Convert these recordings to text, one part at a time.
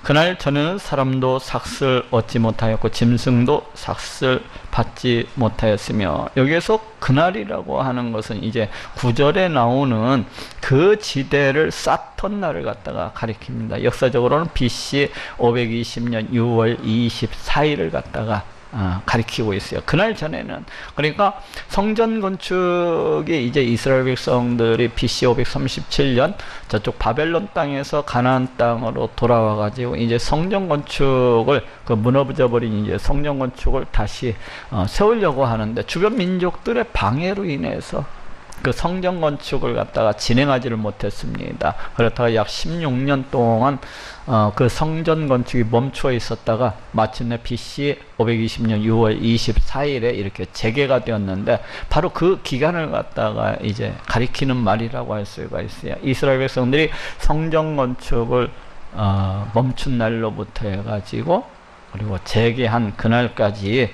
그날 전에는 사람도 삭슬 얻지 못하였고 짐승도 삭슬 받지 못하였으며, 여기에서 그날이라고 하는 것은 이제 9절에 나오는 그 지대를 쌓던 날을 갖다가 가리킵니다. 역사적으로는 BC 520년 6월 24일을 갖다가 가리키고 있어요. 그날 전에는, 그러니까 성전 건축이 이제 이스라엘 백성들이 BC 537년 저쪽 바벨론 땅에서 가나안 땅으로 돌아와 가지고 이제 성전 건축을, 그 무너져버린 이제 성전 건축을 다시 세우려고 하는데, 주변 민족들의 방해로 인해서 그 성전 건축을 갖다가 진행하지를 못했습니다. 그렇다가 약 16년 동안 그 성전 건축이 멈춰 있었다가 마침내 BC 520년 6월 24일에 이렇게 재개가 되었는데, 바로 그 기간을 갖다가 이제 가리키는 말이라고 할 수가 있어요. 이스라엘 백성들이 성전 건축을 멈춘 날로부터 해가지고 그리고 재개한 그날까지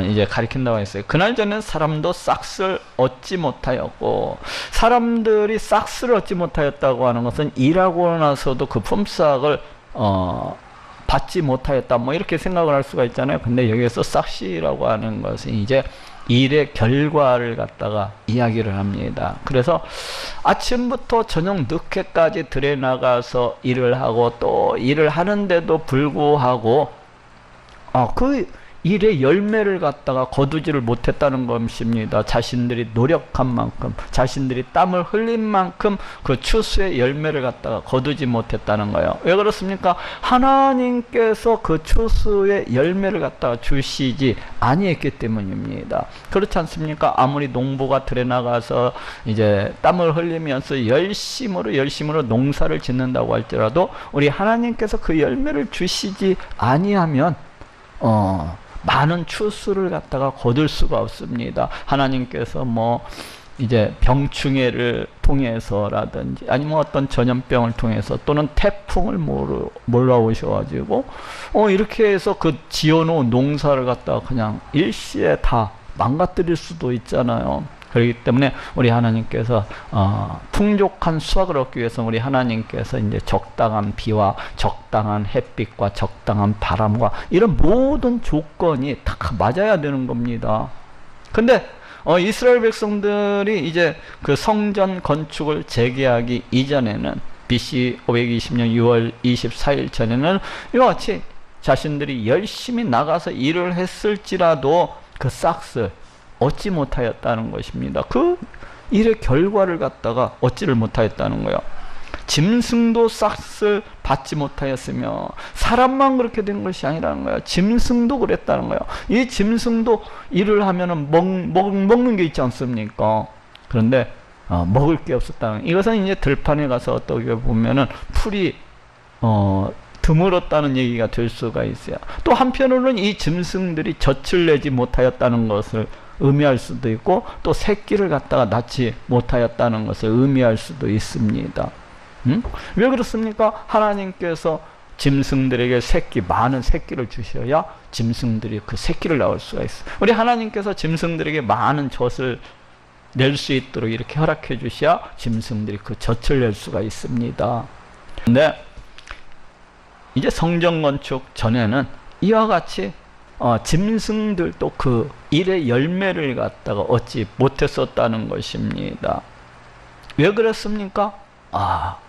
이제 가리킨다고 했어요. 그날 전에는 사람도 싹쓸 얻지 못하였고, 사람들이 싹쓸을 얻지 못하였다고 하는 것은 일하고 나서도 그 품삯을 받지 못하였다, 뭐 이렇게 생각을 할 수가 있잖아요. 근데 여기에서 싹시라고 하는 것은 이제 일의 결과를 갖다가 이야기를 합니다. 그래서 아침부터 저녁 늦게까지 들에 나가서 일을 하고, 또 일을 하는데도 불구하고 그 일의 열매를 갖다가 거두지를 못했다는 것입니다. 자신들이 노력한 만큼, 자신들이 땀을 흘린 만큼 그 추수의 열매를 갖다가 거두지 못했다는 거예요. 왜 그렇습니까? 하나님께서 그 추수의 열매를 갖다가 주시지 아니했기 때문입니다. 그렇지 않습니까? 아무리 농부가 들에 나가서 이제 땀을 흘리면서 열심으로 농사를 짓는다고 할지라도, 우리 하나님께서 그 열매를 주시지 아니하면 많은 추수를 갖다가 거둘 수가 없습니다. 하나님께서 뭐 이제 병충해를 통해서라든지 아니면 어떤 전염병을 통해서 또는 태풍을 몰아오셔가지고 이렇게 해서 그 지어놓은 농사를 갖다가 그냥 일시에 다 망가뜨릴 수도 있잖아요. 그렇기 때문에 우리 하나님께서 풍족한 수확을 얻기 위해서 우리 하나님께서 이제 적당한 비와 적당한 햇빛과 적당한 바람과 이런 모든 조건이 다 맞아야 되는 겁니다. 근데 이스라엘 백성들이 이제 그 성전 건축을 재개하기 이전에는 BC 520년 6월 24일 전에는 이와 같이 자신들이 열심히 나가서 일을 했을지라도 그 싹쓸 얻지 못하였다는 것입니다. 그 일의 결과를 갖다가 얻지를 못하였다는 거예요. 짐승도 싹쓸 받지 못하였으며, 사람만 그렇게 된 것이 아니라는 거예요. 짐승도 그랬다는 거예요. 이 짐승도 일을 하면은 먹는 게 있지 않습니까? 그런데 먹을 게 없었다는 거예요. 이것은 이제 들판에 가서 어떻게 보면은 풀이 드물었다는 얘기가 될 수가 있어요. 또 한편으로는 이 짐승들이 젖을 내지 못하였다는 것을 의미할 수도 있고, 또 새끼를 갖다가 낳지 못하였다는 것을 의미할 수도 있습니다. 왜 그렇습니까? 하나님께서 짐승들에게 많은 새끼를 주셔야 짐승들이 그 새끼를 낳을 수가 있어요. 우리 하나님께서 짐승들에게 많은 젖을 낼 수 있도록 이렇게 허락해 주셔야 짐승들이 그 젖을 낼 수가 있습니다. 근데 이제 성전 건축 전에는 이와 같이 짐승들도 그 일의 열매를 갖다가 얻지 못했었다는 것입니다. 왜 그렇습니까?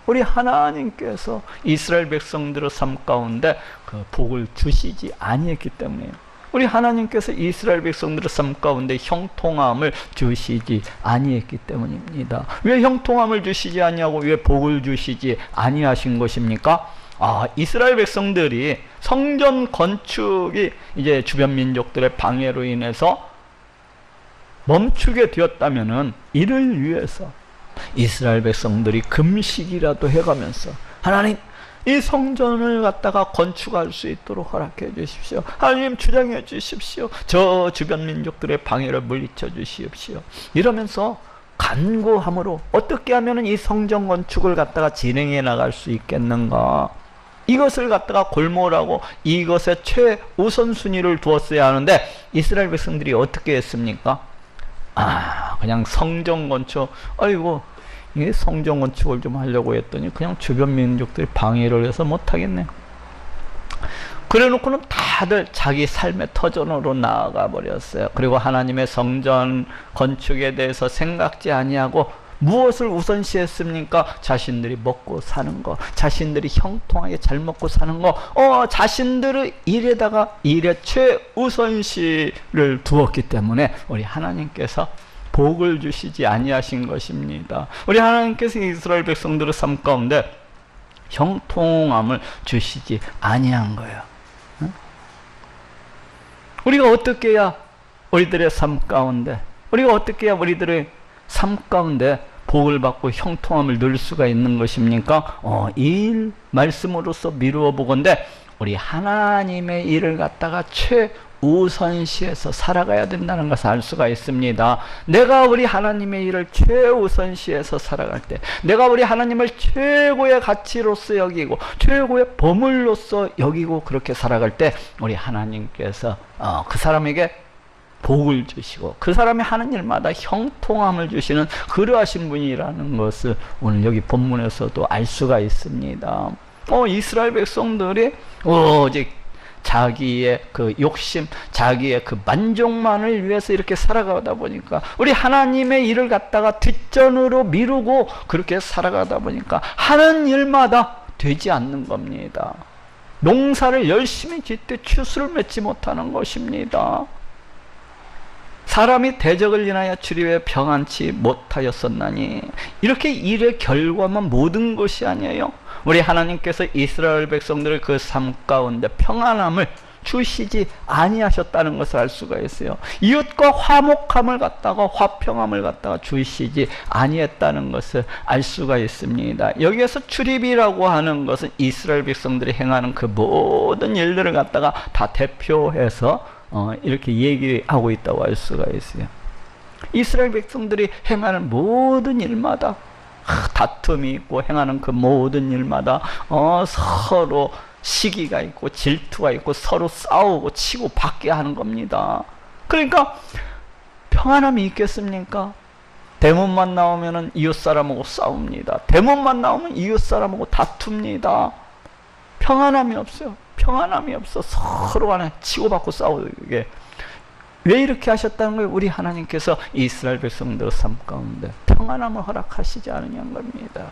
우리 하나님께서 이스라엘 백성들의 삶 가운데 그 복을 주시지 아니했기 때문에요. 우리 하나님께서 이스라엘 백성들의 삶 가운데 형통함을 주시지 아니했기 때문입니다. 왜 형통함을 주시지 아니하고 왜 복을 주시지 아니하신 것입니까? 이스라엘 백성들이 성전 건축이 이제 주변 민족들의 방해로 인해서 멈추게 되었다면은, 이를 위해서 이스라엘 백성들이 금식이라도 해가면서 하나님, 이 성전을 갖다가 건축할 수 있도록 허락해 주십시오. 하나님, 주장해 주십시오. 저 주변 민족들의 방해를 물리쳐 주십시오. 이러면서 간구함으로 어떻게 하면 이 성전 건축을 갖다가 진행해 나갈 수 있겠는가, 이것을 갖다가 골몰하고 이것에 최우선순위를 두었어야 하는데, 이스라엘 백성들이 어떻게 했습니까? 그냥 성전 건축, 아이고 이 성전 건축을 좀 하려고 했더니 그냥 주변 민족들이 방해를 해서 못하겠네요. 그래 놓고는 다들 자기 삶의 터전으로 나아가 버렸어요. 그리고 하나님의 성전 건축에 대해서 생각지 아니하고 무엇을 우선시했습니까? 자신들이 먹고 사는 거, 자신들이 형통하게 잘 먹고 사는 거, 자신들의 일에 최우선시를 두었기 때문에 우리 하나님께서 복을 주시지 아니하신 것입니다. 우리 하나님께서 이스라엘 백성들의 삶 가운데 형통함을 주시지 아니한 거예요. 우리가 어떻게 해야 우리들의 삶 가운데, 우리가 어떻게 해야 우리들의 삶 가운데 복을 받고 형통함을 누릴 수가 있는 것입니까? 이 말씀으로서 미루어 보건대 우리 하나님의 일을 갖다가 최우선시해서 살아가야 된다는 것을 알 수가 있습니다. 내가 우리 하나님의 일을 최우선시해서 살아갈 때, 내가 우리 하나님을 최고의 가치로서 여기고 최고의 보물로서 여기고 그렇게 살아갈 때 우리 하나님께서 그 사람에게 복을 주시고 그 사람이 하는 일마다 형통함을 주시는 그러하신 분이라는 것을 오늘 여기 본문에서도 알 수가 있습니다. 이스라엘 백성들이 오직 자기의 그 욕심, 자기의 그 만족만을 위해서 이렇게 살아가다 보니까, 우리 하나님의 일을 갖다가 뒷전으로 미루고 그렇게 살아가다 보니까 하는 일마다 되지 않는 겁니다. 농사를 열심히 짓되 추수를 맺지 못하는 것입니다. 사람이 대적을 인하여 주리에 평안치 못하였었나니, 이렇게 일의 결과만 모든 것이 아니에요. 우리 하나님께서 이스라엘 백성들의 그 삶 가운데 평안함을 주시지 아니하셨다는 것을 알 수가 있어요. 이웃과 화목함을 갖다가, 화평함을 갖다가 주시지 아니했다는 것을 알 수가 있습니다. 여기에서 출입이라고 하는 것은 이스라엘 백성들이 행하는 그 모든 일들을 갖다가 다 대표해서 이렇게 얘기하고 있다고 할 수가 있어요. 이스라엘 백성들이 행하는 모든 일마다 다툼이 있고, 행하는 그 모든 일마다 서로 시기가 있고 질투가 있고 서로 싸우고 치고 받게 하는 겁니다. 그러니까 평안함이 있겠습니까? 대문만 나오면은 이웃사람하고 싸웁니다. 대문만 나오면 이웃사람하고 다툽니다. 평안함이 없어요. 평안함이 없어. 서로 간에 치고받고 싸우게. 왜 이렇게 하셨다는 거예요? 우리 하나님께서 이스라엘 백성들의 삶 가운데 평안함을 허락하시지 않으냐는 겁니다.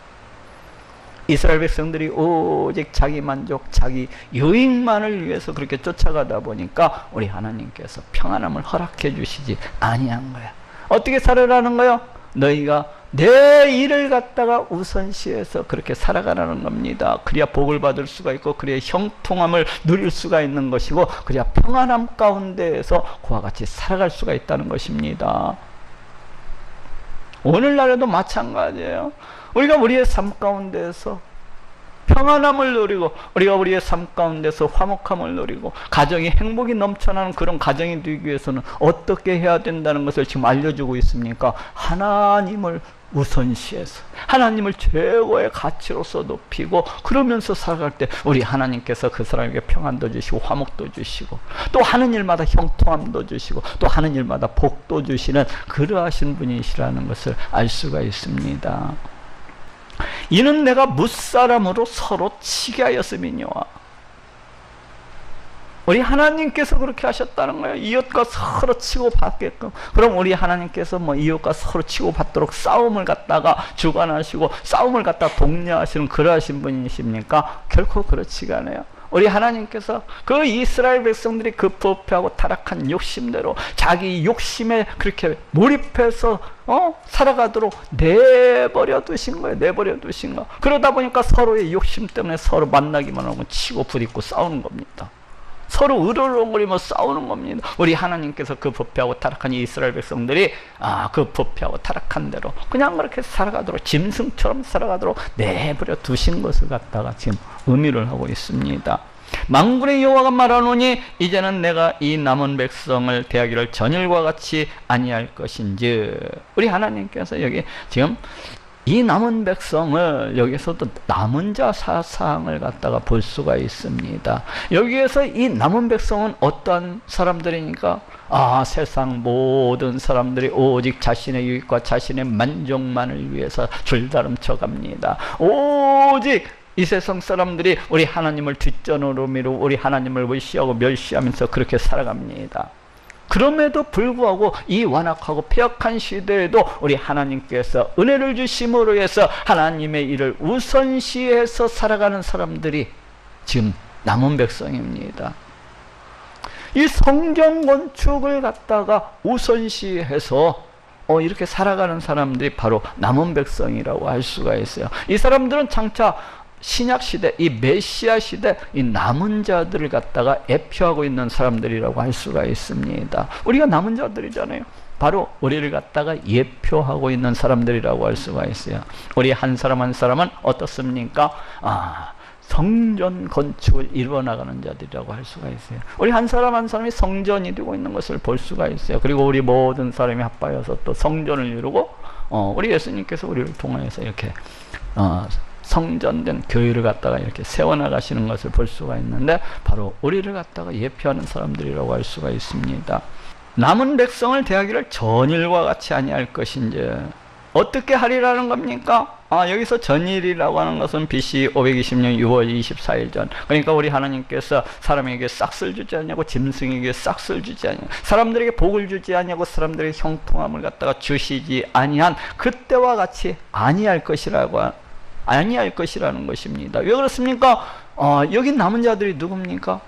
이스라엘 백성들이 오직 자기 만족, 자기 유익만을 위해서 그렇게 쫓아가다 보니까 우리 하나님께서 평안함을 허락해 주시지 아니한 거야. 어떻게 살아라는 거요? 너희가 내 일을 갖다가 우선시해서 그렇게 살아가라는 겁니다. 그래야 복을 받을 수가 있고, 그래야 형통함을 누릴 수가 있는 것이고, 그래야 평안함 가운데에서 그와 같이 살아갈 수가 있다는 것입니다. 오늘날에도 마찬가지예요. 우리가 우리의 삶 가운데에서 평안함을 누리고, 우리가 우리의 삶 가운데서 화목함을 누리고 가정이 행복이 넘쳐나는 그런 가정이 되기 위해서는 어떻게 해야 된다는 것을 지금 알려주고 있습니까? 하나님을 우선시해서 하나님을 최고의 가치로서 높이고, 그러면서 살아갈 때 우리 하나님께서 그 사람에게 평안도 주시고 화목도 주시고 또 하는 일마다 형통함도 주시고 또 하는 일마다 복도 주시는 그러하신 분이시라는 것을 알 수가 있습니다. 이는 내가 무사람으로 서로 치게 하였음이니와. 우리 하나님께서 그렇게 하셨다는 거예요. 이웃과 서로 치고받게끔. 그럼 우리 하나님께서 이웃과 서로 치고받도록 싸움을 갖다가 주관하시고 싸움을 갖다가 독려하시는 그러하신 분이십니까? 결코 그렇지가 않아요. 우리 하나님께서 그 이스라엘 백성들이 그 부패하고 타락한 욕심대로 자기 욕심에 그렇게 몰입해서 살아가도록 내버려 두신 거예요. 내버려 두신 거. 그러다 보니까 서로의 욕심 때문에 서로 만나기만 하고 치고 부딪고 싸우는 겁니다. 서로 으르렁거리며 싸우는 겁니다. 우리 하나님께서 그 부패하고 타락한 이스라엘 백성들이 그 부패하고 타락한 대로 그냥 그렇게 살아가도록, 짐승처럼 살아가도록 내버려 두신 것을 갖다가 지금 의미를 하고 있습니다. 만군의 여호와가 말하노니 이제는 내가 이 남은 백성을 대하기를 전일과 같이 아니할 것인즉. 우리 하나님께서 여기 지금 이 남은 백성을 여기서도 남은 자 사상을 갖다가 볼 수가 있습니다. 여기에서 이 남은 백성은 어떠한 사람들이니까 세상 모든 사람들이 오직 자신의 유익과 자신의 만족만을 위해서 줄다름쳐 갑니다. 오직 이 세상 사람들이 우리 하나님을 뒷전으로 미루고 우리 하나님을 무시하고 멸시하면서 그렇게 살아갑니다. 그럼에도 불구하고 이 완악하고 폐역한 시대에도 우리 하나님께서 은혜를 주심으로 해서 하나님의 일을 우선시해서 살아가는 사람들이 지금 남은 백성입니다. 이 성전 건축을 갖다가 우선시해서 이렇게 살아가는 사람들이 바로 남은 백성이라고 할 수가 있어요. 이 사람들은 장차 신약시대, 이 메시아 시대, 이 남은 자들을 갖다가 예표하고 있는 사람들이라고 할 수가 있습니다. 우리가 남은 자들이잖아요. 바로 우리를 갖다가 예표하고 있는 사람들이라고 할 수가 있어요. 우리 한 사람 한 사람은 어떻습니까? 성전 건축을 이루어 나가는 자들이라고 할 수가 있어요. 우리 한 사람 한 사람이 성전이 되고 있는 것을 볼 수가 있어요. 그리고 우리 모든 사람이 합하여서 또 성전을 이루고 우리 예수님께서 우리를 통하여서 이렇게 성전된 교회를 갖다가 이렇게 세워나가시는 것을 볼 수가 있는데 바로 우리를 갖다가 예표하는 사람들이라고 할 수가 있습니다. 남은 백성을 대하기를 전일과 같이 아니할 것인지 어떻게 하리라는 겁니까? 여기서 전일이라고 하는 것은 BC 520년 6월 24일 전, 그러니까 우리 하나님께서 사람에게 싹쓸 주지 않냐고, 짐승에게 싹쓸 주지 않냐고, 사람들에게 복을 주지 않냐고, 사람들에게 형통함을 갖다가 주시지 아니한 그때와 같이 아니할 것이라는 것입니다. 왜 그렇습니까? 여기 남은 자들이 누굽니까?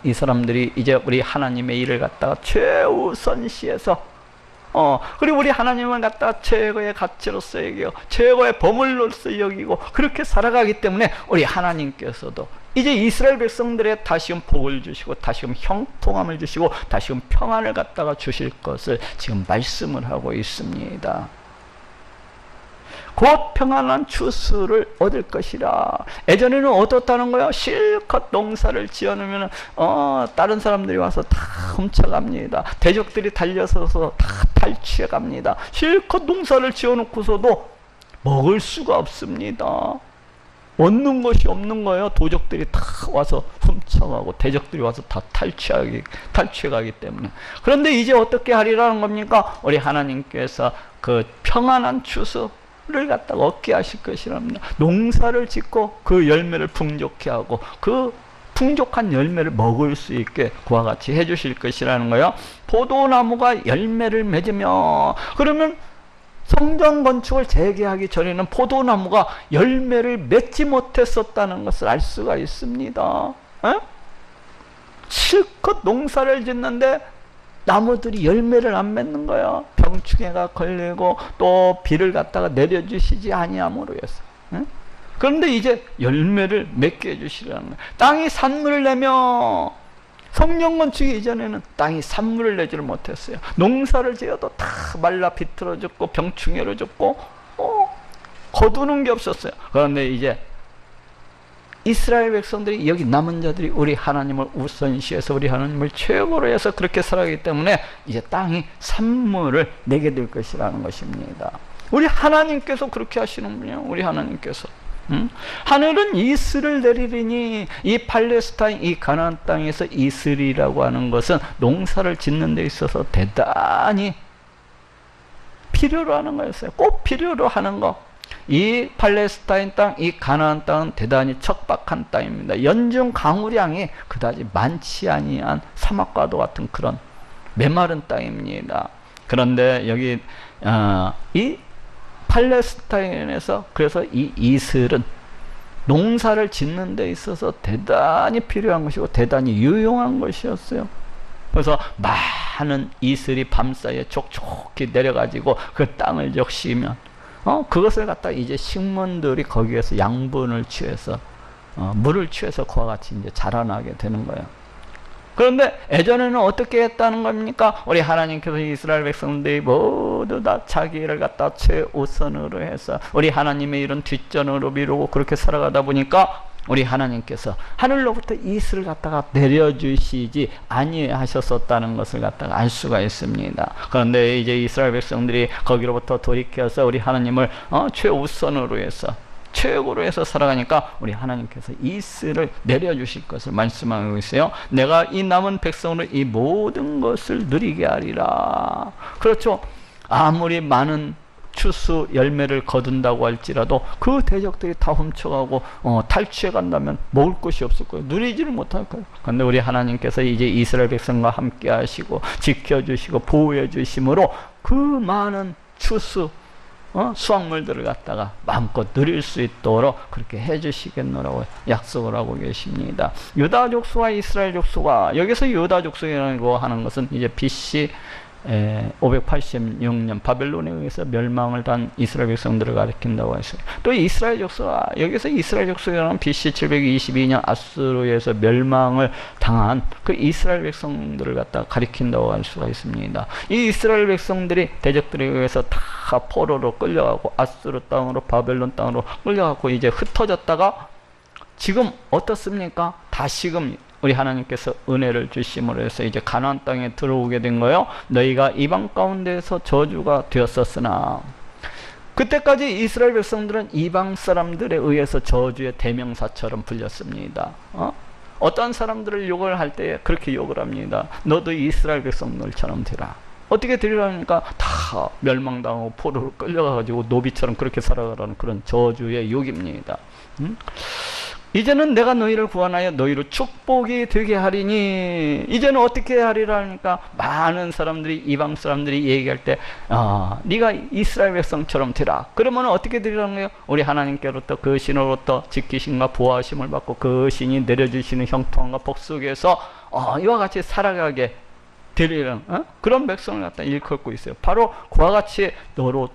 이 사람들이 이제 우리 하나님의 일을 갖다가 최우선시해서 그리고 우리 하나님을 갖다가 최고의 가치로서 여기고 최고의 보물로서 여기고 그렇게 살아가기 때문에 우리 하나님께서도 이제 이스라엘 백성들의 다시금 복을 주시고 다시금 형통함을 주시고 다시금 평안을 갖다가 주실 것을 지금 말씀을 하고 있습니다. 곧 평안한 추수를 얻을 것이라. 예전에는 어떻다는 거예요? 실컷 농사를 지어놓으면 다른 사람들이 와서 다 훔쳐갑니다. 대적들이 달려서서 다 탈취해갑니다. 실컷 농사를 지어놓고서도 먹을 수가 없습니다. 얻는 것이 없는 거예요. 도적들이 다 와서 훔쳐가고 대적들이 와서 다 탈취해가기 때문에. 그런데 이제 어떻게 하리라는 겁니까? 우리 하나님께서 그 평안한 추수 를 갖다가 얻게 하실 것이랍니다. 농사를 짓고 그 열매를 풍족케 하고 그 풍족한 열매를 먹을 수 있게 그와 같이 해주실 것이라는 거예요. 포도나무가 열매를 맺으며, 그러면 성전 건축을 재개하기 전에는 포도나무가 열매를 맺지 못했었다는 것을 알 수가 있습니다. 실컷 농사를 짓는데 나무들이 열매를 안 맺는 거야. 병충해가 걸리고 또 비를 갖다가 내려주시지 아니함으로 해서. 그런데 이제 열매를 맺게 해주시라는 거야. 땅이 산물을 내며, 성전 건축이 이전에는 땅이 산물을 내지를 못했어요. 농사를 지어도 다 말라 비틀어 죽고 병충해로 죽고 거두는 게 없었어요. 그런데 이제 이스라엘 백성들이, 여기 남은 자들이 우리 하나님을 우선시해서 우리 하나님을 최고로 해서 그렇게 살아가기 때문에 이제 땅이 산물을 내게 될 것이라는 것입니다. 우리 하나님께서 그렇게 하시는 분이에요. 우리 하나님께서. 하늘은 이슬을 내리리니, 이 팔레스타인, 이 가나안 땅에서 이슬이라고 하는 것은 농사를 짓는 데 있어서 대단히 필요로 하는 거였어요. 꼭 필요로 하는 거. 이 팔레스타인 땅, 이 가나안 땅은 대단히 척박한 땅입니다. 연중 강우량이 그다지 많지 아니한 사막과도 같은 그런 메마른 땅입니다. 그런데 여기 이 팔레스타인에서, 그래서 이 이슬은 농사를 짓는 데 있어서 대단히 필요한 것이고 대단히 유용한 것이었어요. 그래서 많은 이슬이 밤사이에 촉촉히 내려가지고 그 땅을 적시면 그것을 갖다 이제 식물들이 거기에서 양분을 취해서 물을 취해서 그와 같이 이제 자라나게 되는 거예요. 그런데 예전에는 어떻게 했다는 겁니까? 우리 하나님께서 이스라엘 백성들이 모두 다 자기 일을 갖다 최우선으로 해서 우리 하나님의 일은 뒷전으로 미루고 그렇게 살아가다 보니까 우리 하나님께서 하늘로부터 이슬을 갖다가 내려주시지 아니하셨었다는 것을 갖다가 알 수가 있습니다. 그런데 이제 이스라엘 백성들이 거기로부터 돌이켜서 우리 하나님을 최우선으로 해서 최고로 해서 살아가니까 우리 하나님께서 이슬을 내려주실 것을 말씀하고 있어요. 내가 이 남은 백성으로 이 모든 것을 누리게 하리라. 그렇죠. 아무리 많은 추수 열매를 거둔다고 할지라도 그 대적들이 다 훔쳐가고 탈취해 간다면 먹을 것이 없을 거예요. 누리지를 못할 거예요. 그런데 우리 하나님께서 이제 이스라엘 백성과 함께 하시고 지켜주시고 보호해 주심으로 그 많은 추수 수확물들을 갖다가 마음껏 누릴 수 있도록 그렇게 해주시겠노라고 약속을 하고 계십니다. 유다 족속과 이스라엘 족속과, 여기서 유다 족속이라고 하는 것은 이제 BC 586년 바벨론에 의해서 멸망을 단 이스라엘 백성들을 가리킨다고 했어요. 또 이스라엘 족속아, 여기서 이스라엘 족속이라는 BC 722년 아수르에서 멸망을 당한 그 이스라엘 백성들을 갖다 가리킨다고 할 수가 있습니다. 이 이스라엘 백성들이 대적들에 의해서 다 포로로 끌려가고 아수르 땅으로 바벨론 땅으로 끌려가고 이제 흩어졌다가 지금 어떻습니까? 다시금 우리 하나님께서 은혜를 주심으로 해서 이제 가나안 땅에 들어오게 된 거예요. 너희가 이방 가운데에서 저주가 되었었으나, 그때까지 이스라엘 백성들은 이방 사람들에 의해서 저주의 대명사처럼 불렸습니다. 어떤 사람들을 욕을 할 때 그렇게 욕을 합니다. 너도 이스라엘 백성들처럼 되라. 어떻게 되리라니까 다 멸망당하고 포로로 끌려가가지고 노비처럼 그렇게 살아가라는 그런 저주의 욕입니다. 이제는 내가 너희를 구원하여 너희로 축복이 되게 하리니, 이제는 어떻게 하리라 하니까 많은 사람들이, 이방 사람들이 얘기할 때 네가 이스라엘 백성처럼 되라. 그러면 어떻게 되리라는 거예요? 우리 하나님께로부터 그 신으로부터 지키심과 보호하심을 받고 그 신이 내려주시는 형통함과 복 속에서 이와 같이 살아가게 되리라는 그런 백성을 갖다 일컫고 있어요. 바로 그와 같이 너희로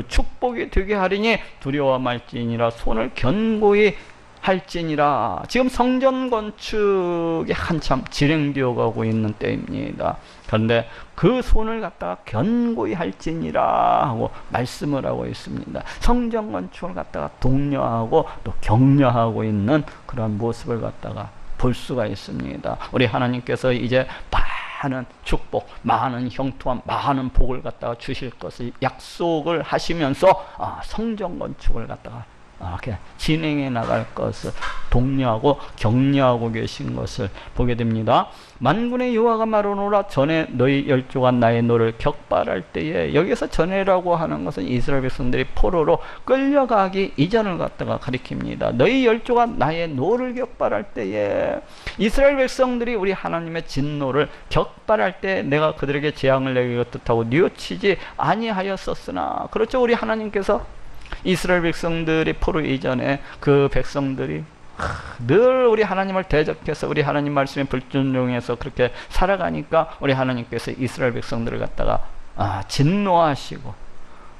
축복이 되게 하리니 두려워 말지니라. 손을 견고히 할지니라. 지금 성전 건축이 한참 진행되어 가고 있는 때입니다. 그런데 그 손을 갖다가 견고히 할지니라 하고 말씀을 하고 있습니다. 성전 건축을 갖다가 독려하고 또 격려하고 있는 그런 모습을 갖다가 볼 수가 있습니다. 우리 하나님께서 이제 많은 축복, 많은 형통함, 많은 복을 갖다가 주실 것을 약속을 하시면서 성전 건축을 갖다가 이렇게 진행해 나갈 것을 독려하고 격려하고 계신 것을 보게 됩니다. 만군의 여호와가 말하노라. 전에 너희 열조가 나의 노를 격발할 때에, 여기서 전에라고 하는 것은 이스라엘 백성들이 포로로 끌려가기 이전을 갖다가 가리킵니다. 너희 열조가 나의 노를 격발할 때에, 이스라엘 백성들이 우리 하나님의 진노를 격발할 때 내가 그들에게 재앙을 내리고 뜻하고 뉘우치지 아니하였었으나. 그렇죠. 우리 하나님께서 이스라엘 백성들이 포로 이전에 그 백성들이 늘 우리 하나님을 대적해서 우리 하나님 말씀에 불순종해서 그렇게 살아가니까 우리 하나님께서 이스라엘 백성들을 갖다가 진노하시고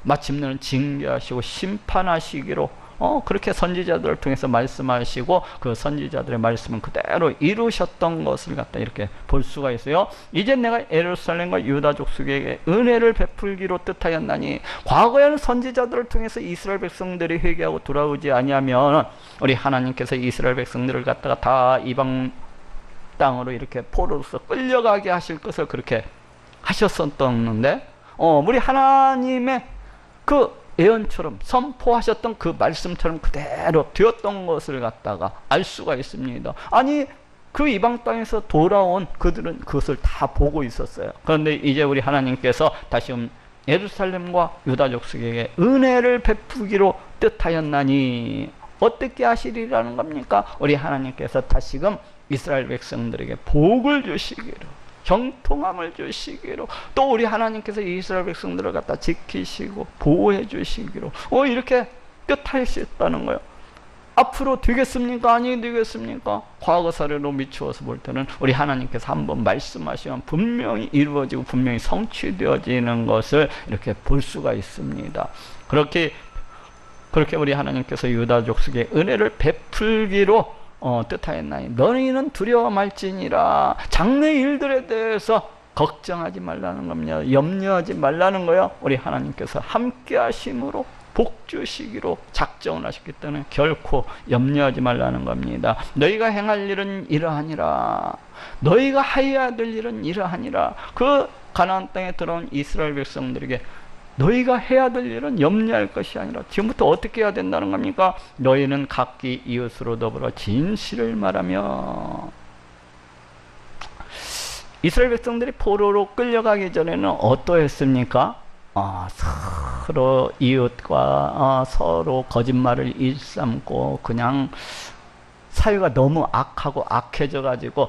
마침내는 징계하시고 심판하시기로 그렇게 선지자들을 통해서 말씀하시고 그 선지자들의 말씀은 그대로 이루셨던 것을 갖다 이렇게 볼 수가 있어요. 이제 내가 예루살렘과 유다 족속에게 은혜를 베풀기로 뜻하였나니, 과거에는 선지자들을 통해서 이스라엘 백성들이 회개하고 돌아오지 아니하면 우리 하나님께서 이스라엘 백성들을 갖다가 다 이방 땅으로 이렇게 포로로서 끌려가게 하실 것을 그렇게 하셨었는데, 우리 하나님의 그 예언처럼 선포하셨던 그 말씀처럼 그대로 되었던 것을 갖다가 알 수가 있습니다. 아니, 그 이방 땅에서 돌아온 그들은 그것을 다 보고 있었어요. 그런데 이제 우리 하나님께서 다시금 예루살렘과 유다 족속에게 은혜를 베푸기로 뜻하였나니, 어떻게 하시리라는 겁니까? 우리 하나님께서 다시금 이스라엘 백성들에게 복을 주시기로, 형통함을 주시기로, 또 우리 하나님께서 이스라엘 백성들을 갖다 지키시고 보호해 주시기로 이렇게 뜻하셨다는 거예요. 앞으로 되겠습니까? 아니 되겠습니까? 과거 사례로 미추어서 볼 때는 우리 하나님께서 한번 말씀하시면 분명히 이루어지고 분명히 성취되어지는 것을 이렇게 볼 수가 있습니다. 그렇게 우리 하나님께서 유다 족속에 은혜를 베풀기로 뜻하였나니, 너희는 두려워 말지니라. 장래 일들에 대해서 걱정하지 말라는 겁니다. 염려하지 말라는 거예요. 우리 하나님께서 함께 하심으로 복주시기로 작정을 하셨기 때문에 결코 염려하지 말라는 겁니다. 너희가 행할 일은 이러하니라. 너희가 하여야 될 일은 이러하니라. 그 가나안 땅에 들어온 이스라엘 백성들에게 너희가 해야 될 일은 염려할 것이 아니라 지금부터 어떻게 해야 된다는 겁니까? 너희는 각기 이웃으로 더불어 진실을 말하며. 이스라엘 백성들이 포로로 끌려가기 전에는 어떠했습니까? 서로 이웃과 서로 거짓말을 일삼고 그냥 사회가 너무 악하고 악해져 가지고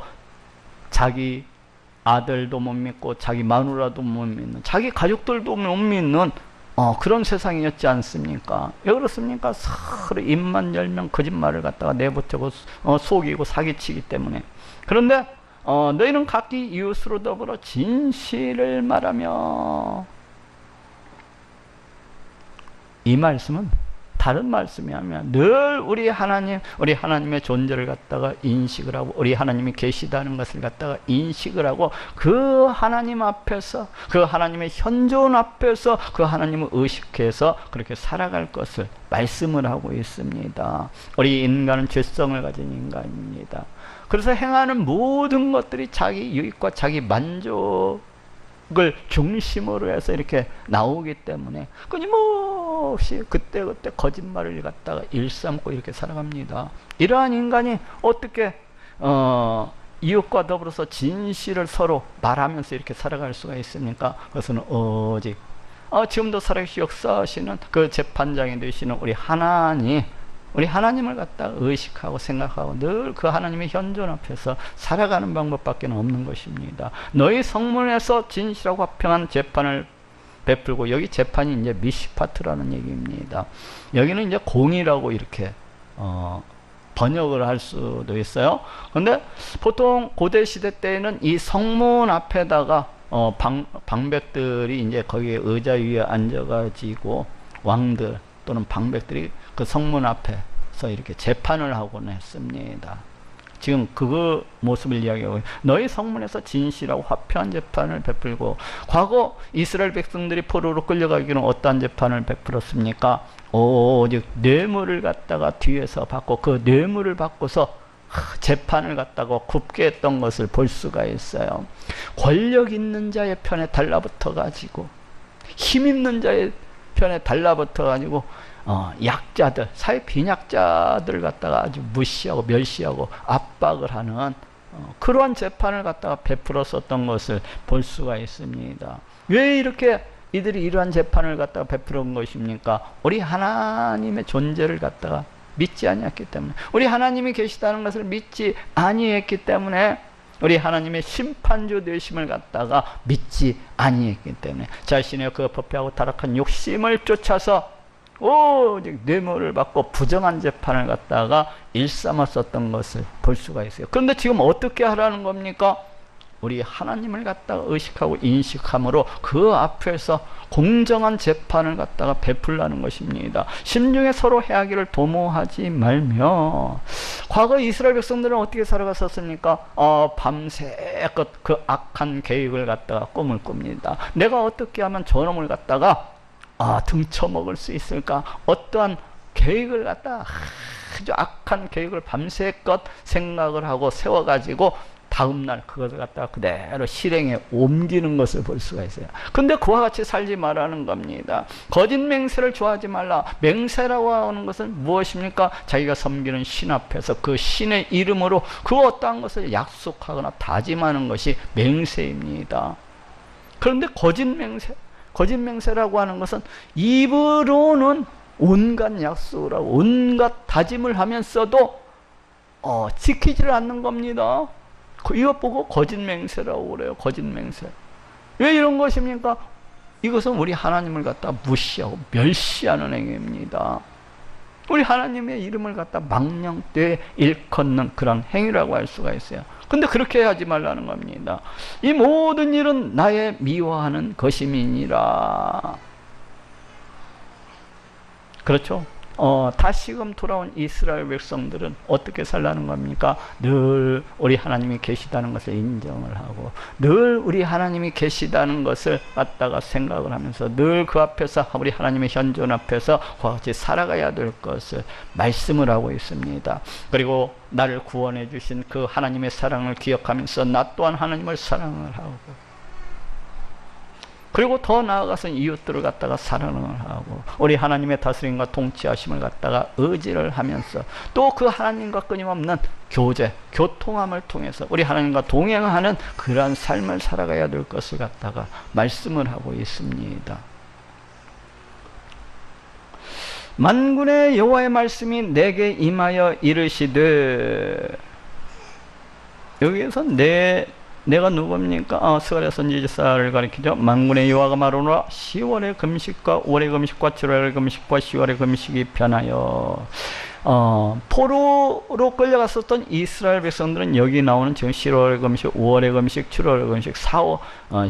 자기 아들도 못 믿고 자기 마누라도 못 믿는, 자기 가족들도 못 믿는 그런 세상이었지 않습니까? 왜 그렇습니까? 서로 입만 열면 거짓말을 갖다가 내보태고 속이고 사기치기 때문에. 그런데 너희는 각기 이웃으로 더불어 진실을 말하며. 이 말씀은 다른 말씀이 아니라 늘 우리 하나님의 존재를 갖다가 인식을 하고 우리 하나님이 계시다는 것을 갖다가 인식을 하고 그 하나님 앞에서, 그 하나님의 현존 앞에서 그 하나님을 의식해서 그렇게 살아갈 것을 말씀을 하고 있습니다. 우리 인간은 죄성을 가진 인간입니다. 그래서 행하는 모든 것들이 자기 유익과 자기 만족을 중심으로 해서 이렇게 나오기 때문에 끊임없이 그때그때 거짓말을 갖다가 일삼고 이렇게 살아갑니다. 이러한 인간이 어떻게 이웃과 더불어서 진실을 서로 말하면서 이렇게 살아갈 수가 있습니까? 그것은 오직 지금도 살아계시 역사하시는 그 재판장이 되시는 우리 하나님을 갖다 의식하고 생각하고 늘 그 하나님의 현존 앞에서 살아가는 방법밖에 없는 것입니다. 너희 성문에서 진실하고 화평한 재판을 베풀고, 여기 재판이 이제 미시파트라는 얘기입니다. 여기는 이제 공의라고 이렇게 번역을 할 수도 있어요. 그런데 보통 고대 시대 때에는 이 성문 앞에다가 방백들이 이제 거기에 의자 위에 앉아가지고 왕들 또는 방백들이 그 성문 앞에서 이렇게 재판을 하곤 했습니다. 지금 그 모습을 이야기하고, 너희 성문에서 진실하고 화평한 재판을 베풀고. 과거 이스라엘 백성들이 포로로 끌려가기는 어떠한 재판을 베풀었습니까? 오직 뇌물을 갖다가 뒤에서 받고 그 뇌물을 받고서 재판을 갖다가 굽게 했던 것을 볼 수가 있어요. 권력 있는 자의 편에 달라붙어 가지고, 힘 있는 자의 편에 달라붙어 가지고 약자들, 사회 빈약자들 갖다가 아주 무시하고 멸시하고 압박을 하는 그러한 재판을 갖다가 베풀었었던 것을 볼 수가 있습니다. 왜 이렇게 이들이 이러한 재판을 갖다가 베풀은 것입니까? 우리 하나님의 존재를 갖다가 믿지 아니했기 때문에, 우리 하나님이 계시다는 것을 믿지 아니했기 때문에, 우리 하나님의 심판주 되심을 갖다가 믿지 아니했기 때문에 자신의 그 부패하고 타락한 욕심을 쫓아서 오직 뇌물을 받고 부정한 재판을 갖다가 일삼았었던 것을 볼 수가 있어요. 그런데 지금 어떻게 하라는 겁니까? 우리 하나님을 갖다가 의식하고 인식함으로 그 앞에서 공정한 재판을 갖다가 베풀라는 것입니다. 심중에 서로 해하기를 도모하지 말며. 과거 이스라엘 백성들은 어떻게 살아갔었습니까? 밤새껏 그 악한 계획을 갖다가 꿈을 꿉니다. 내가 어떻게 하면 저놈을 갖다가 등쳐먹을 수 있을까? 어떠한 계획을 갖다가 아주 악한 계획을 밤새껏 생각을 하고 세워가지고 다음날 그것을 갖다가 그대로 실행에 옮기는 것을 볼 수가 있어요. 근데 그와 같이 살지 말라는 겁니다. 거짓 맹세를 좋아하지 말라. 맹세라고 하는 것은 무엇입니까? 자기가 섬기는 신 앞에서 그 신의 이름으로 그 어떠한 것을 약속하거나 다짐하는 것이 맹세입니다. 그런데 거짓 맹세라고 하는 것은 입으로는 온갖 약속을 하고 온갖 다짐을 하면서도 지키지를 않는 겁니다. 이것 보고 거짓 맹세라고 그래요. 거짓 맹세. 왜 이런 것입니까? 이것은 우리 하나님을 갖다 무시하고 멸시하는 행위입니다. 우리 하나님의 이름을 갖다 망령되이 일컫는 그런 행위라고 할 수가 있어요. 근데 그렇게 하지 말라는 겁니다. 이 모든 일은 나의 미워하는 것임이니라. 그렇죠? 다시금 돌아온 이스라엘 백성들은 어떻게 살라는 겁니까? 늘 우리 하나님이 계시다는 것을 인정을 하고, 늘 우리 하나님이 계시다는 것을 갖다가 생각을 하면서, 늘 그 앞에서, 우리 하나님의 현존 앞에서 그와 같이 살아가야 될 것을 말씀을 하고 있습니다. 그리고 나를 구원해 주신 그 하나님의 사랑을 기억하면서 나 또한 하나님을 사랑을 하고, 그리고 더 나아가서 이웃들을 갖다가 사랑을 하고, 우리 하나님의 다스림과 통치하심을 갖다가 의지를 하면서, 또 그 하나님과 끊임없는 교제, 교통함을 통해서 우리 하나님과 동행하는 그러한 삶을 살아가야 될 것을 갖다가 말씀을 하고 있습니다. 만군의 여호와의 말씀이 내게 임하여 이르시되, 여기에서 내가 누굽니까? 스가랴 선지자를 가리키죠. 만군의 여호와가 말하노라, 10월의 금식과 5월의 금식과 7월의 금식과 10월의 금식이 변하여. 포로로 끌려갔었던 이스라엘 백성들은 여기 나오는 지금 10월의 금식, 5월의 금식, 7월의 금식,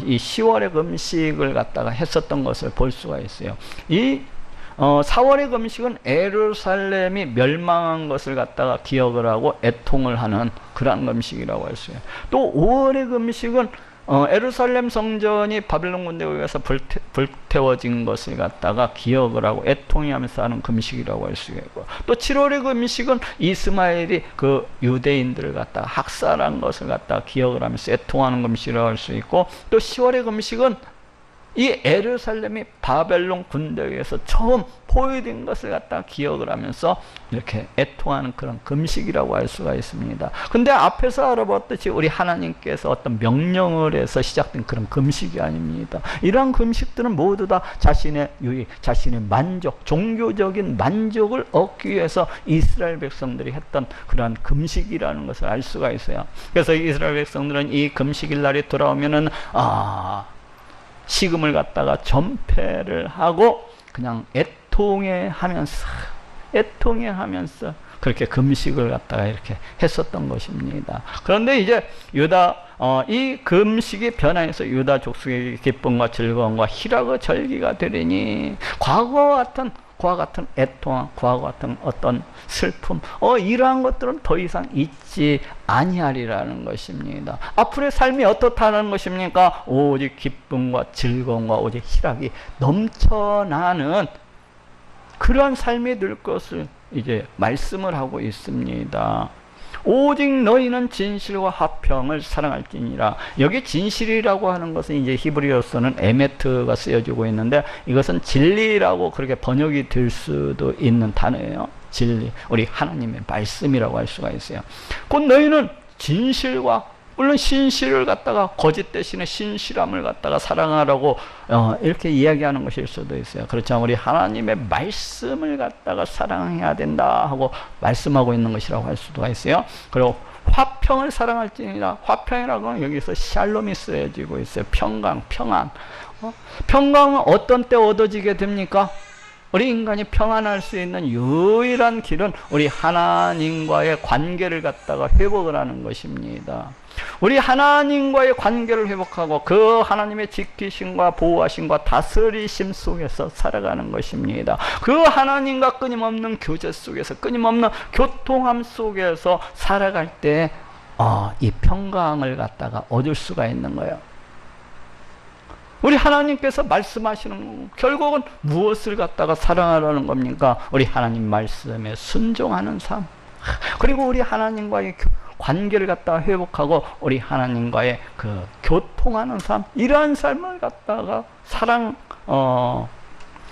이 10월의 금식을 갖다가 했었던 것을 볼 수가 있어요. 이 4월의 금식은 예루살렘이 멸망한 것을 갖다가 기억을 하고 애통을 하는 그러한 금식이라고 할 수 있어요. 또 5월의 금식은 예루살렘 성전이 바벨론 군대에 의해서 불태워진 것을 갖다가 기억을 하고 애통하면서 하는 금식이라고 할 수 있고, 또 7월의 금식은 이스마엘이 그 유대인들을 갖다가 학살한 것을 갖다가 기억을 하면서 애통하는 금식이라고 할 수 있고, 또 10월의 금식은 이 예루살렘이 바벨론 군대에 의해서 처음 포위된 것을 갖다 기억을 하면서 이렇게 애통하는 그런 금식이라고 할 수가 있습니다. 근데 앞에서 알아봤듯이 우리 하나님께서 어떤 명령을 해서 시작된 그런 금식이 아닙니다. 이러한 금식들은 모두 다 자신의 유익, 자신의 만족, 종교적인 만족을 얻기 위해서 이스라엘 백성들이 했던 그러한 금식이라는 것을 알 수가 있어요. 그래서 이스라엘 백성들은 이 금식일 날이 돌아오면은 식음을 갖다가 전폐를 하고 그냥 애통해 하면서 그렇게 금식을 갖다가 이렇게 했었던 것입니다. 그런데 이제 이 금식이 변화해서 유다 족속의 기쁨과 즐거움과 희락의 절기가 되리니, 과거와 같은 애통함, 과거와 같은 어떤 슬픔, 이러한 것들은 더 이상 있지 아니하리라는 것입니다. 앞으로의 삶이 어떻다는 것입니까? 오직 기쁨과 즐거움과 오직 희락이 넘쳐나는 그러한 삶이 될 것을 이제 말씀을 하고 있습니다. 오직 너희는 진실과 화평을 사랑할지니라. 여기 진실이라고 하는 것은 이제 히브리어로서는 에메트가 쓰여지고 있는데, 이것은 진리라고 그렇게 번역이 될 수도 있는 단어예요. 진리, 우리 하나님의 말씀이라고 할 수가 있어요. 곧 너희는 진실과, 물론 신실을 갖다가 거짓 대신에 신실함을 갖다가 사랑하라고 이렇게 이야기하는 것일 수도 있어요. 그렇지만 우리 하나님의 말씀을 갖다가 사랑해야 된다 하고 말씀하고 있는 것이라고 할 수도 있어요. 그리고 화평을 사랑할지니라. 화평이라고 하면 여기서 샬롬이 쓰여지고 있어요. 평강, 평안. 평강은 어떤 때 얻어지게 됩니까? 우리 인간이 평안할 수 있는 유일한 길은 우리 하나님과의 관계를 갖다가 회복을 하는 것입니다. 우리 하나님과의 관계를 회복하고 그 하나님의 지키심과 보호하심과 다스리심 속에서 살아가는 것입니다. 그 하나님과 끊임없는 교제 속에서, 끊임없는 교통함 속에서 살아갈 때 이 평강을 갖다가 얻을 수가 있는 거예요. 우리 하나님께서 말씀하시는, 결국은 무엇을 갖다가 사랑하라는 겁니까? 우리 하나님 말씀에 순종하는 삶, 그리고 우리 하나님과의 관계를 갖다가 회복하고 우리 하나님과의 그 교통하는 삶, 이러한 삶을 갖다가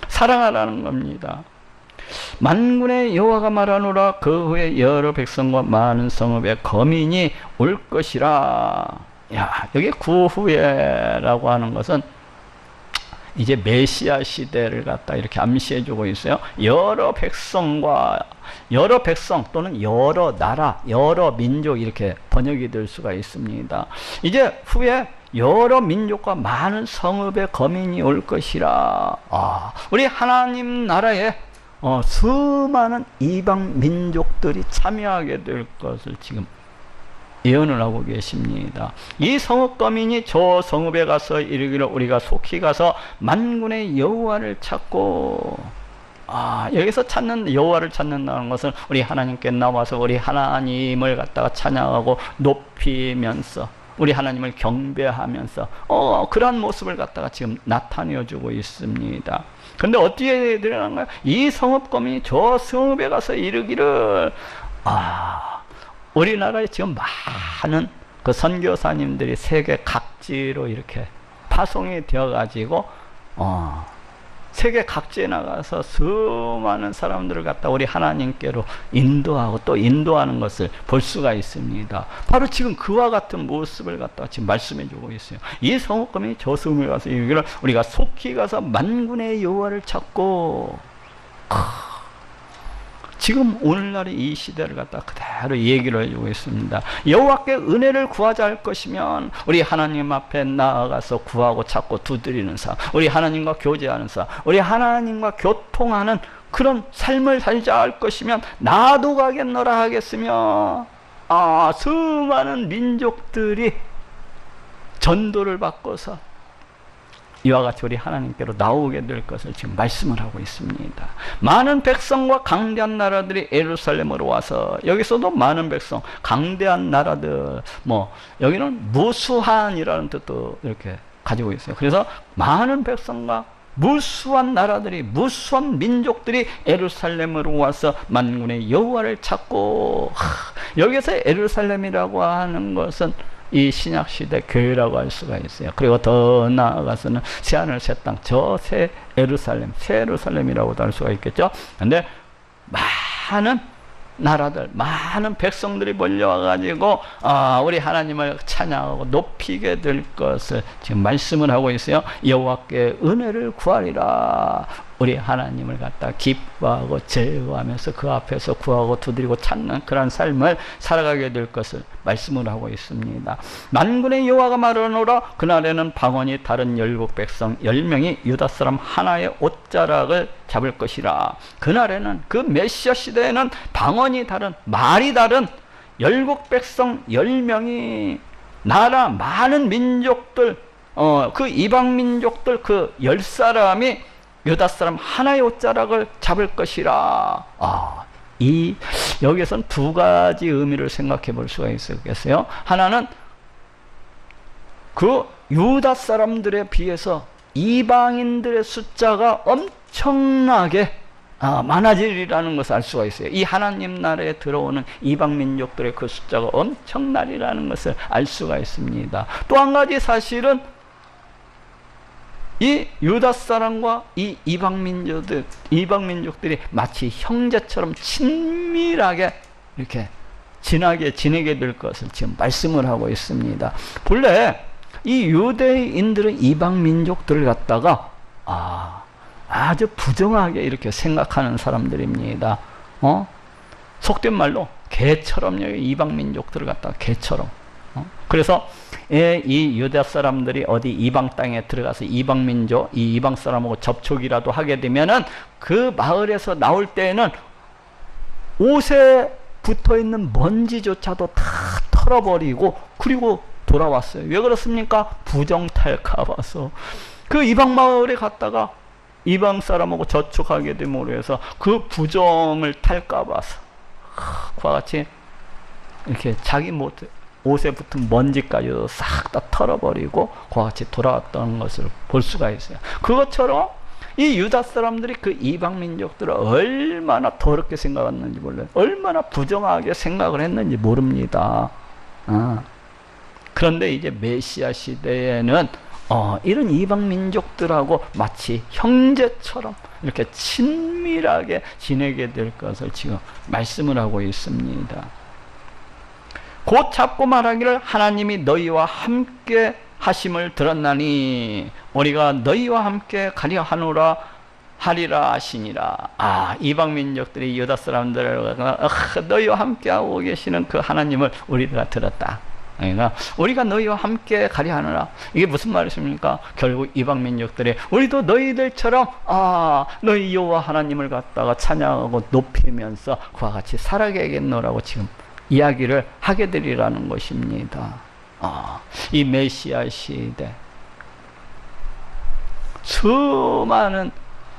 사랑하라는 겁니다. 만군의 여호와가 말하노라, 그 후에 여러 백성과 많은 성읍의 거민이 올 것이라. 여기 그 후에라고 하는 것은 이제 메시아 시대를 갖다 이렇게 암시해주고 있어요. 여러 백성 또는 여러 나라, 여러 민족, 이렇게 번역이 될 수가 있습니다. 이제 후에 여러 민족과 많은 성읍의 거민이 올 것이라. 우리 하나님 나라에 수많은 이방 민족들이 참여하게 될 것을 지금 예언을 하고 계십니다. 이 성읍 거민이 저 성읍에 가서 이르기를, 우리가 속히 가서 만군의 여호와를 찾고 여기서 찾는, 여호와를 찾는다는 것은 우리 하나님께 나와서 우리 하나님을 갖다가 찬양하고 높이면서 우리 하나님을 경배하면서 그러한 모습을 갖다가 지금 나타내어 주고 있습니다. 근데 어떻게 되는가요? 이 성읍거민이 저 성읍에 가서 이르기를, 우리나라에 지금 많은 그 선교사님들이 세계 각지로 이렇게 파송이 되어 가지고 세계 각지에 나가서 수많은 사람들을 갖다 우리 하나님께로 인도하고 또 인도하는 것을 볼 수가 있습니다. 바로 지금 그와 같은 모습을 갖다가 지금 말씀해 주고 있어요. 이 성읍거민이 저 성읍에 가서 이르기를 우리가 속히 가서 만군의 여호와를 찾고, 지금 오늘날의 이 시대를 갖다 그대로 얘기를 해주고 있습니다. 여호와께 은혜를 구하자 할 것이면 우리 하나님 앞에 나아가서 구하고 찾고 두드리는 삶, 우리 하나님과 교제하는 삶, 우리 하나님과 교통하는 그런 삶을 살자 할 것이면 나도 가겠노라 하겠으며, 수많은 민족들이 전도를 받고서 이와 같이 우리 하나님께로 나오게 될 것을 지금 말씀을 하고 있습니다. 많은 백성과 강대한 나라들이 예루살렘으로 와서, 여기서도 많은 백성, 강대한 나라들, 여기는 무수한이라는 뜻도 이렇게 가지고 있어요. 그래서 많은 백성과 무수한 나라들이, 무수한 민족들이 예루살렘으로 와서 만군의 여호와를 찾고, 여기서 예루살렘이라고 하는 것은 이 신약시대 교회라고 할 수가 있어요. 그리고 더 나아가서는 새하늘 새 땅, 저 새 예루살렘, 새 예루살렘이라고도 할 수가 있겠죠. 근데 많은 나라들, 많은 백성들이 몰려와가지고 우리 하나님을 찬양하고 높이게 될 것을 지금 말씀을 하고 있어요. 여호와께 은혜를 구하리라. 우리 하나님을 갖다 기뻐하고 제어하면서 그 앞에서 구하고 두드리고 찾는 그런 삶을 살아가게 될 것을 말씀을 하고 있습니다. 만군의 여호와가 말하노라. 그날에는 방언이 다른 열국 백성 10명이 유다 사람 하나의 옷자락을 잡을 것이라. 그날에는, 그 메시아 시대에는 방언이 다른, 말이 다른 열국 백성 10명이, 나라 많은 민족들, 그 이방 민족들 그 10사람이 유다 사람 하나의 옷자락을 잡을 것이라. 여기에선 두 가지 의미를 생각해 볼 수가 있겠어요. 하나는 그 유다 사람들에 비해서 이방인들의 숫자가 엄청나게 많아지리라는 것을 알 수가 있어요. 이 하나님 나라에 들어오는 이방 민족들의 그 숫자가 엄청나리라는 것을 알 수가 있습니다. 또 한 가지 사실은 이 유다 사람과 이 이방 민족들이 마치 형제처럼 친밀하게 이렇게 진하게 지내게 될 것을 지금 말씀을 하고 있습니다. 본래 이 유대인들은 이방 민족들을 갖다가 아주 부정하게 이렇게 생각하는 사람들입니다. 속된 말로 개처럼 여기 이방 민족들을 갖다가 개처럼. 그래서 이 유다 사람들이 어디 이방 땅에 들어가서 이방 민족, 이 이방 사람하고 접촉이라도 하게 되면은 그 마을에서 나올 때에는 옷에 붙어 있는 먼지조차도 다 털어버리고 그리고 돌아왔어요. 왜 그렇습니까? 부정 탈까 봐서. 그 이방 마을에 갔다가 이방 사람하고 접촉하게 됨으로 해서 그 부정을 탈까 봐서 그와 같이 이렇게 자기 옷에 붙은 먼지까지도 싹 다 털어버리고 그와 같이 돌아왔던 것을 볼 수가 있어요. 그것처럼 이 유다 사람들이 그 이방 민족들을 얼마나 더럽게 생각했는지 몰라요. 얼마나 부정하게 생각을 했는지 모릅니다. 그런데 이제 메시아 시대에는 이런 이방 민족들하고 마치 형제처럼 이렇게 친밀하게 지내게 될 것을 지금 말씀을 하고 있습니다. 곧 잡고 말하기를 하나님이 너희와 함께 하심을 들었나니 우리가 너희와 함께 가려 하노라 하리라 하시니라. 이방 민족들이 유다 사람들을 너희와 함께 하고 계시는 그 하나님을 우리가 들었다. 그러니까 우리가 너희와 함께 가려 하노라. 이게 무슨 말이십니까? 결국 이방 민족들이 우리도 너희들처럼 너희 여호와 하나님을 갖다가 찬양하고 높이면서 그와 같이 살아가겠노라고 지금 이야기를 하게 되리라는 것입니다. 이 메시아 시대 수많은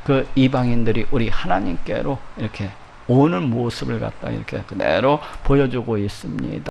그 이방인들이 우리 하나님께로 이렇게 오는 모습을 갖다 이렇게 그대로 보여주고 있습니다.